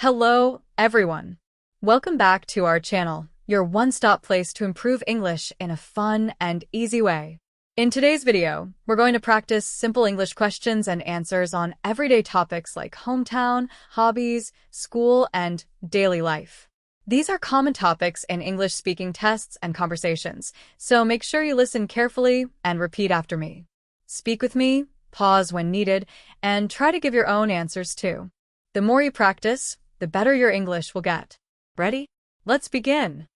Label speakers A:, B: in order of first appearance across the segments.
A: Hello, everyone. Welcome back to our channel, your one-stop place to improve English in a fun and easy way. In today's video, we're going to practice simple English questions and answers on everyday topics like hometown, hobbies, school, and daily life. These are common topics in English-speaking tests and conversations, so make sure you listen carefully and repeat after me. Speak with me, pause when needed, and try to give your own answers too. The more you practice, the better your English will get. Ready? Let's begin.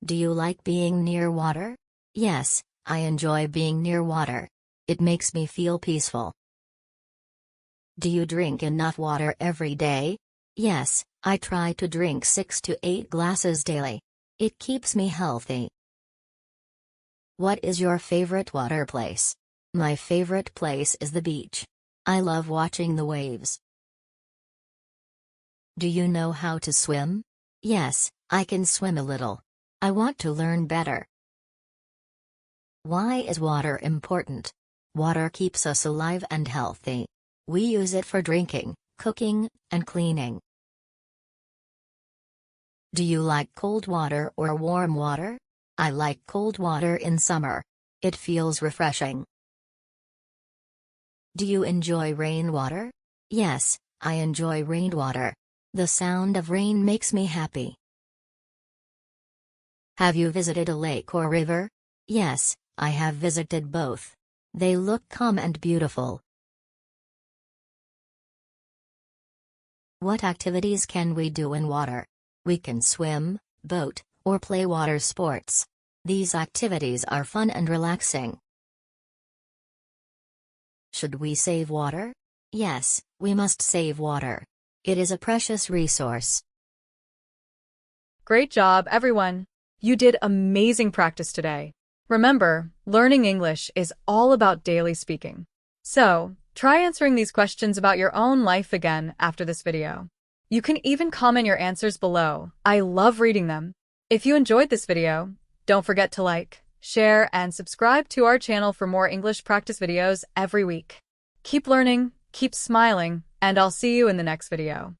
B: Do you like being near water? Yes, I enjoy being near water. It makes me feel peaceful. Do you drink enough water every day? Yes, I try to drink 6 to 8 glasses daily. It keeps me healthy. What is your favorite water place? My favorite place is the beach. I love watching the waves. Do you know how to swim? Yes, I can swim a little. I want to learn better. Why is water important? Water keeps us alive and healthy. We use it for drinking, cooking, and cleaning. Do you like cold water or warm water? I like cold water in summer. It feels refreshing. Do you enjoy rainwater? Yes, I enjoy rainwater. The sound of rain makes me happy. Have you visited a lake or river? Yes, I have visited both. They look calm and beautiful. What activities can we do in water? We can swim, boat, or play water sports. These activities are fun and relaxing. Should we save water? Yes, we must save water. It is a precious resource.
A: Great job, everyone. You did amazing practice today. Remember, learning English is all about daily speaking. So, try answering these questions about your own life again after this video. You can even comment your answers below. I love reading them. If you enjoyed this video, don't forget to like, share, and subscribe to our channel for more English practice videos every week. Keep learning, keep smiling, and I'll see you in the next video.